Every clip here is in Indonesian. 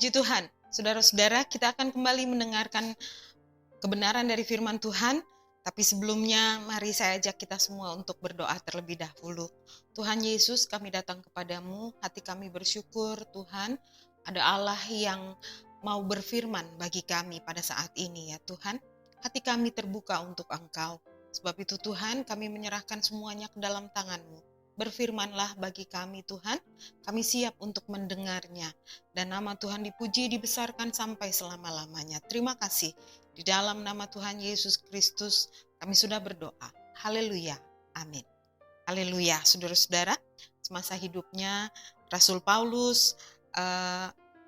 Puji Tuhan, saudara-saudara, kita akan kembali mendengarkan kebenaran dari firman Tuhan. Tapi sebelumnya, mari saya ajak kita semua untuk berdoa terlebih dahulu. Tuhan Yesus, kami datang kepadamu, hati kami bersyukur Tuhan, ada Allah yang mau berfirman bagi kami pada saat ini ya Tuhan. Hati kami terbuka untuk Engkau. Sebab itu Tuhan, kami menyerahkan semuanya ke dalam tangan-Mu. Berfirmanlah bagi kami Tuhan, kami siap untuk mendengarnya. Dan nama Tuhan dipuji, dibesarkan sampai selama-lamanya. Terima kasih. Di dalam nama Tuhan Yesus Kristus, kami sudah berdoa. Haleluya. Amin. Haleluya. Saudara-saudara, semasa hidupnya Rasul Paulus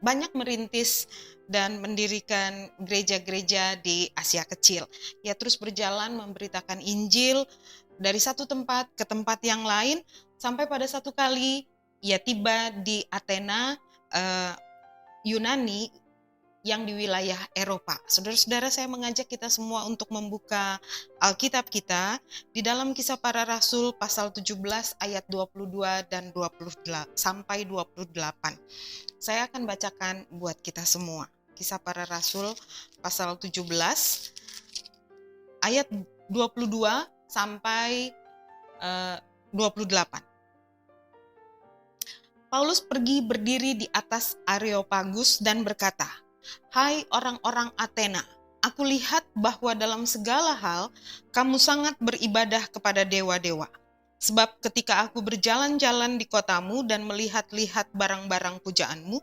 banyak merintis dan mendirikan gereja-gereja di Asia Kecil. Ia terus berjalan memberitakan Injil dari satu tempat ke tempat yang lain, sampai pada satu kali ia tiba di Athena, Yunani, yang di wilayah Eropa. Saudara-saudara, saya mengajak kita semua untuk membuka Alkitab kita di dalam Kisah Para Rasul pasal 17 ayat 22 dan 28 sampai 28. Saya akan bacakan buat kita semua. Kisah Para Rasul pasal 17 ayat 22 sampai 28. Paulus pergi berdiri di atas Areopagus dan berkata, "Hai orang-orang Athena, aku lihat bahwa dalam segala hal kamu sangat beribadah kepada dewa-dewa. Sebab ketika aku berjalan-jalan di kotamu dan melihat-lihat barang-barang pujaanmu,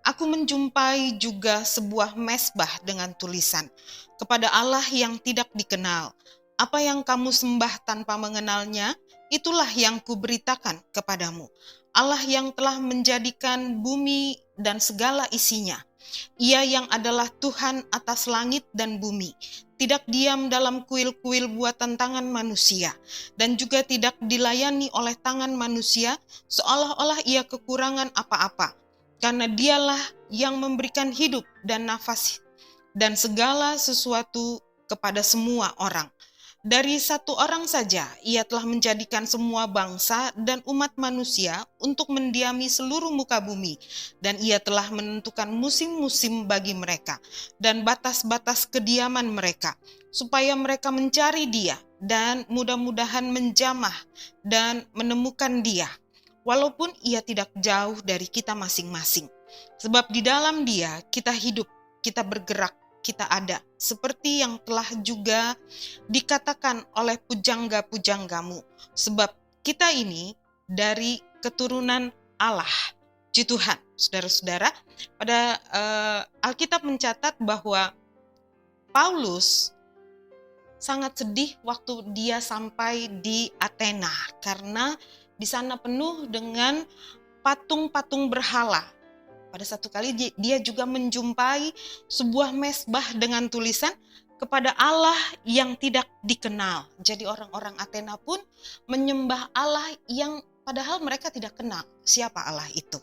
aku menjumpai juga sebuah mezbah dengan tulisan, kepada Allah yang tidak dikenal. Apa yang kamu sembah tanpa mengenalnya, itulah yang kuberitakan kepadamu. Allah yang telah menjadikan bumi dan segala isinya. Ia yang adalah Tuhan atas langit dan bumi, tidak diam dalam kuil-kuil buatan tangan manusia, dan juga tidak dilayani oleh tangan manusia seolah-olah ia kekurangan apa-apa, karena dialah yang memberikan hidup dan nafas dan segala sesuatu kepada semua orang. Dari satu orang saja, ia telah menjadikan semua bangsa dan umat manusia untuk mendiami seluruh muka bumi. Dan ia telah menentukan musim-musim bagi mereka dan batas-batas kediaman mereka, supaya mereka mencari Dia dan mudah-mudahan menjamah dan menemukan Dia, walaupun ia tidak jauh dari kita masing-masing. Sebab di dalam Dia kita hidup, kita bergerak, kita ada, seperti yang telah juga dikatakan oleh pujangga-pujanggamu. Sebab kita ini dari keturunan Allah. Puji Tuhan, saudara-saudara. Pada Alkitab mencatat bahwa Paulus sangat sedih waktu dia sampai di Athena, karena di sana penuh dengan patung-patung berhala. Pada satu kali dia juga menjumpai sebuah mezbah dengan tulisan, kepada Allah yang tidak dikenal. Jadi orang-orang Athena pun menyembah Allah yang padahal mereka tidak kenal siapa Allah itu.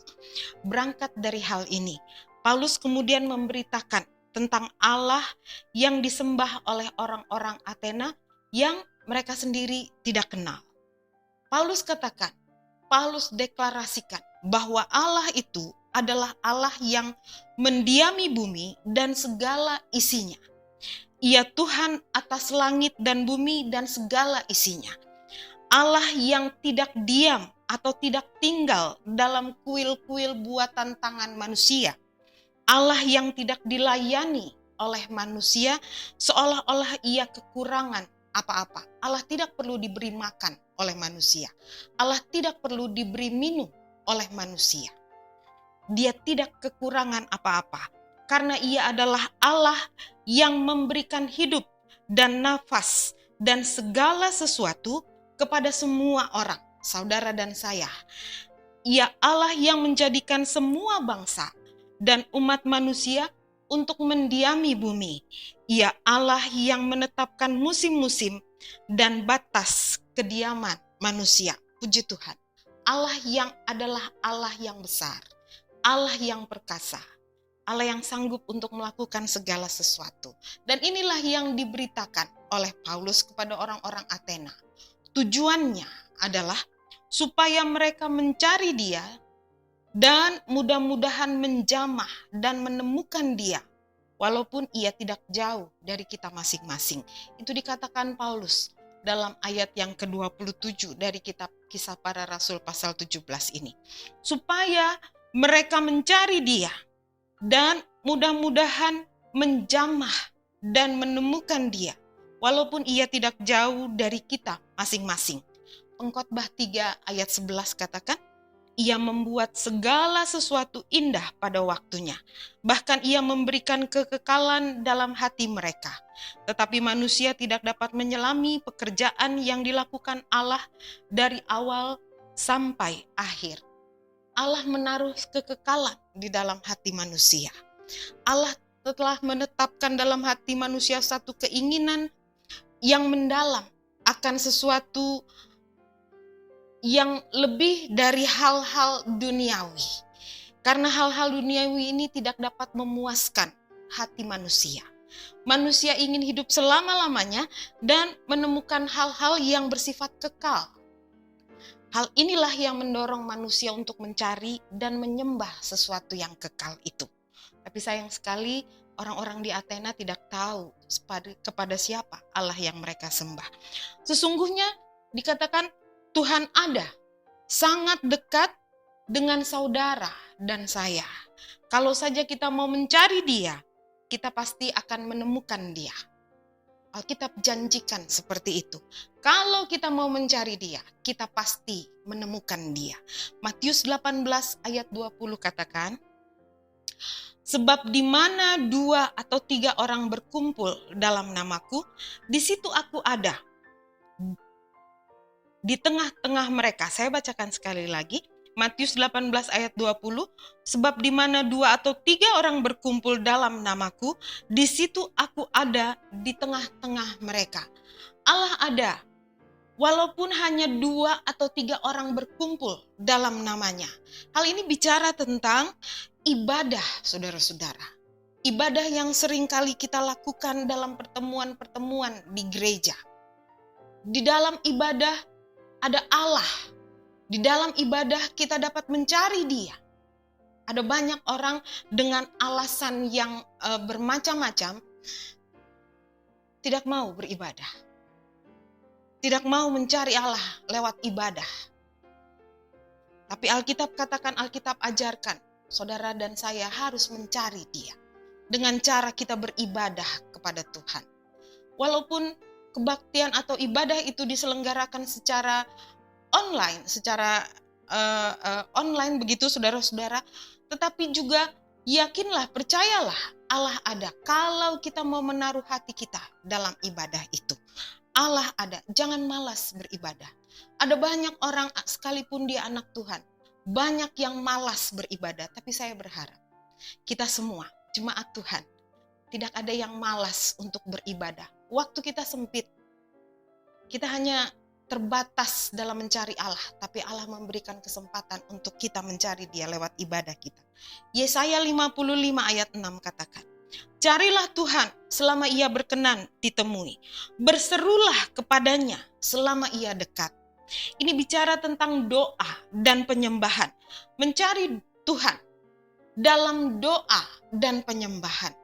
Berangkat dari hal ini, Paulus kemudian memberitakan tentang Allah yang disembah oleh orang-orang Athena yang mereka sendiri tidak kenal. Paulus katakan, Paulus deklarasikan bahwa Allah itu adalah Allah yang mendiami bumi dan segala isinya. Ia Tuhan atas langit dan bumi dan segala isinya. Allah yang tidak diam atau tidak tinggal dalam kuil-kuil buatan tangan manusia. Allah yang tidak dilayani oleh manusia seolah-olah ia kekurangan apa-apa. Allah tidak perlu diberi makan oleh manusia. Allah tidak perlu diberi minum oleh manusia. Dia tidak kekurangan apa-apa, karena ia adalah Allah yang memberikan hidup dan nafas dan segala sesuatu kepada semua orang, saudara dan saya. Ia Allah yang menjadikan semua bangsa dan umat manusia untuk mendiami bumi. Ia Allah yang menetapkan musim-musim dan batas kediaman manusia. Puji Tuhan. Allah yang adalah Allah yang besar. Allah yang perkasa, Allah yang sanggup untuk melakukan segala sesuatu. Dan inilah yang diberitakan oleh Paulus kepada orang-orang Athena. Tujuannya adalah supaya mereka mencari Dia dan mudah-mudahan menjamah dan menemukan dia, walaupun ia tidak jauh dari kita masing-masing. Itu dikatakan Paulus dalam ayat yang ke-27 dari kitab Kisah Para Rasul pasal 17 ini. Supaya mereka mencari dia dan mudah-mudahan menjamah dan menemukan dia, walaupun ia tidak jauh dari kita masing-masing. Pengkhotbah 3 ayat 11 katakan, ia membuat segala sesuatu indah pada waktunya. Bahkan ia memberikan kekekalan dalam hati mereka. Tetapi manusia tidak dapat menyelami pekerjaan yang dilakukan Allah dari awal sampai akhir. Allah menaruh kekekalan di dalam hati manusia. Allah telah menetapkan dalam hati manusia satu keinginan yang mendalam akan sesuatu yang lebih dari hal-hal duniawi. Karena hal-hal duniawi ini tidak dapat memuaskan hati manusia. Manusia ingin hidup selama-lamanya dan menemukan hal-hal yang bersifat kekal. Hal inilah yang mendorong manusia untuk mencari dan menyembah sesuatu yang kekal itu. Tapi sayang sekali orang-orang di Athena tidak tahu kepada siapa Allah yang mereka sembah. Sesungguhnya dikatakan Tuhan ada, sangat dekat dengan saudara dan saya. Kalau saja kita mau mencari dia, kita pasti akan menemukan dia. Alkitab janjikan seperti itu. Kalau kita mau mencari dia, kita pasti menemukan dia. Matius 18 ayat 20 katakan, sebab di mana 2 atau 3 orang berkumpul dalam namaku, di situ aku ada. Di tengah-tengah mereka. Saya bacakan sekali lagi. Matius 18 ayat 20. Sebab di mana 2 atau 3 orang berkumpul dalam namaku, di situ aku ada di tengah-tengah mereka. Allah ada. Walaupun hanya 2 atau 3 orang berkumpul dalam namanya. Hal ini bicara tentang ibadah, saudara-saudara. Ibadah yang seringkali kita lakukan dalam pertemuan-pertemuan di gereja. Di dalam ibadah ada Allah. Di dalam ibadah kita dapat mencari dia. Ada banyak orang dengan alasan yang bermacam-macam tidak mau beribadah. Tidak mau mencari Allah lewat ibadah. Tapi Alkitab katakan, Alkitab ajarkan, saudara dan saya harus mencari dia. Dengan cara kita beribadah kepada Tuhan. Walaupun kebaktian atau ibadah itu diselenggarakan secara online, online begitu saudara-saudara, tetapi juga yakinlah, percayalah Allah ada. Kalau kita mau menaruh hati kita dalam ibadah itu, Allah ada. Jangan malas beribadah. Ada banyak orang sekalipun dia anak Tuhan, banyak yang malas beribadah, tapi saya berharap kita semua jemaat Tuhan tidak ada yang malas untuk beribadah. Waktu kita sempit, kita hanya terbatas dalam mencari Allah, tapi Allah memberikan kesempatan untuk kita mencari dia lewat ibadah kita. Yesaya 55 ayat 6 katakan, carilah Tuhan selama ia berkenan ditemui, berserulah kepadanya selama ia dekat. Ini bicara tentang doa dan penyembahan, mencari Tuhan dalam doa dan penyembahan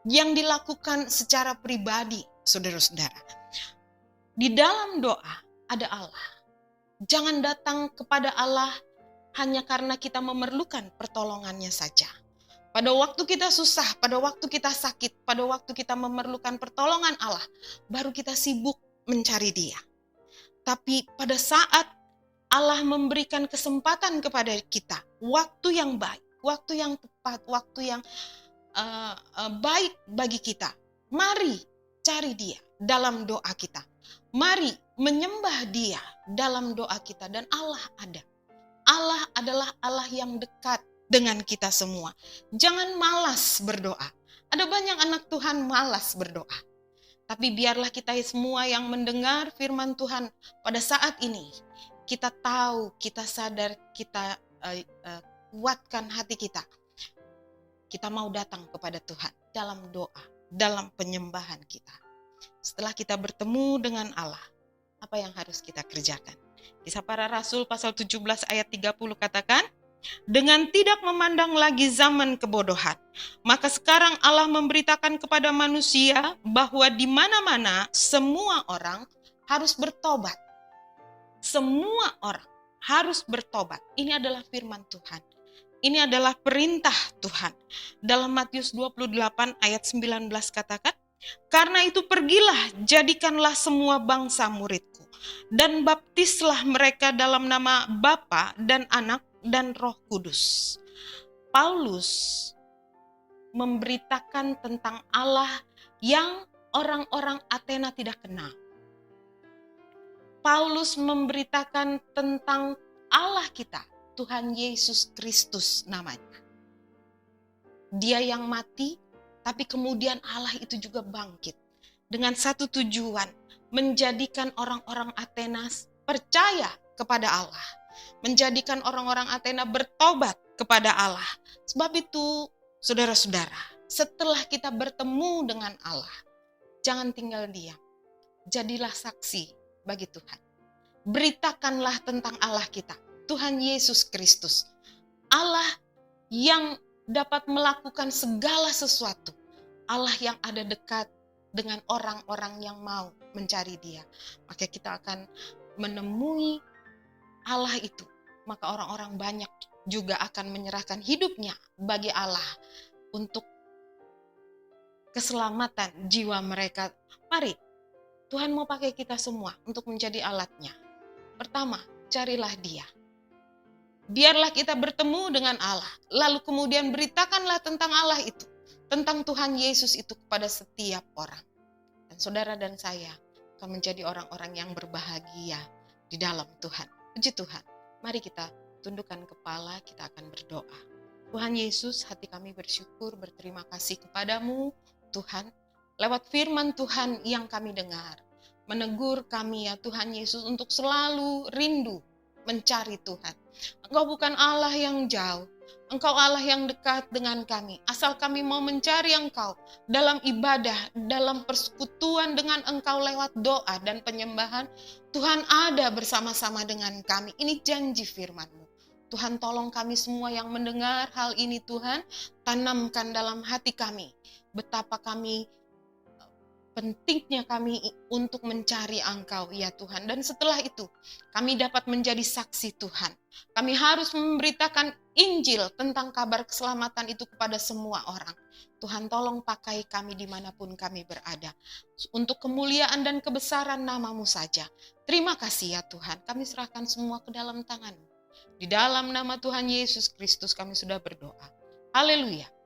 yang dilakukan secara pribadi, saudara-saudara. Di dalam doa ada Allah. Jangan datang kepada Allah hanya karena kita memerlukan pertolongannya saja. Pada waktu kita susah, pada waktu kita sakit, pada waktu kita memerlukan pertolongan Allah, baru kita sibuk mencari dia. Tapi pada saat Allah memberikan kesempatan kepada kita, waktu yang baik, waktu yang tepat, waktu yang baik bagi kita, mari cari dia dalam doa kita. Mari menyembah dia dalam doa kita, dan Allah ada. Allah adalah Allah yang dekat dengan kita semua. Jangan malas berdoa. Ada banyak anak Tuhan malas berdoa. Tapi biarlah kita semua yang mendengar firman Tuhan pada saat ini, kita tahu, kita sadar, kita kuatkan hati kita. Kita mau datang kepada Tuhan dalam doa, dalam penyembahan kita. Setelah kita bertemu dengan Allah, apa yang harus kita kerjakan? Kisah Para Rasul pasal 17 ayat 30 katakan, dengan tidak memandang lagi zaman kebodohan. Maka sekarang Allah memberitakan kepada manusia bahwa di mana-mana semua orang harus bertobat. Semua orang harus bertobat. Ini adalah firman Tuhan. Ini adalah perintah Tuhan. Dalam Matius 28 ayat 19 katakan, "Karena itu pergilah, jadikanlah semua bangsa muridku, dan baptislah mereka dalam nama Bapa dan Anak dan Roh Kudus." Paulus memberitakan tentang Allah yang orang-orang Athena tidak kenal. Paulus memberitakan tentang Allah kita, Tuhan Yesus Kristus namanya. Dia yang mati, tapi kemudian Allah itu juga bangkit. Dengan satu tujuan, menjadikan orang-orang Athena percaya kepada Allah. Menjadikan orang-orang Athena bertobat kepada Allah. Sebab itu, saudara-saudara, setelah kita bertemu dengan Allah, jangan tinggal diam. Jadilah saksi bagi Tuhan. Beritakanlah tentang Allah kita, Tuhan Yesus Kristus. Allah yang dapat melakukan segala sesuatu. Allah yang ada dekat dengan orang-orang yang mau mencari Dia. Maka kita akan menemui Allah itu. Maka orang-orang banyak juga akan menyerahkan hidupnya bagi Allah untuk keselamatan jiwa mereka. Mari, Tuhan mau pakai kita semua untuk menjadi alatnya. Pertama, carilah Dia. Biarlah kita bertemu dengan Allah. Lalu kemudian beritakanlah tentang Allah itu. Tentang Tuhan Yesus itu kepada setiap orang. Dan saudara dan saya akan menjadi orang-orang yang berbahagia di dalam Tuhan. Puji Tuhan. Mari kita tundukkan kepala, kita akan berdoa. Tuhan Yesus, hati kami bersyukur, berterima kasih kepadamu, Tuhan. Lewat firman Tuhan yang kami dengar, menegur kami ya Tuhan Yesus untuk selalu rindu mencari Tuhan. Engkau bukan Allah yang jauh, Engkau Allah yang dekat dengan kami. Asal kami mau mencari Engkau dalam ibadah, dalam persekutuan dengan Engkau lewat doa dan penyembahan, Tuhan ada bersama-sama dengan kami. Ini janji firman-Mu. Tuhan, tolong kami semua yang mendengar hal ini Tuhan, tanamkan dalam hati kami betapa kami pentingnya kami untuk mencari Engkau ya Tuhan. Dan setelah itu kami dapat menjadi saksi Tuhan. Kami harus memberitakan Injil tentang kabar keselamatan itu kepada semua orang. Tuhan, tolong pakai kami dimanapun kami berada. Untuk kemuliaan dan kebesaran nama-Mu saja. Terima kasih ya Tuhan. Kami serahkan semua ke dalam tangan-Mu. Di dalam nama Tuhan Yesus Kristus kami sudah berdoa. Haleluya.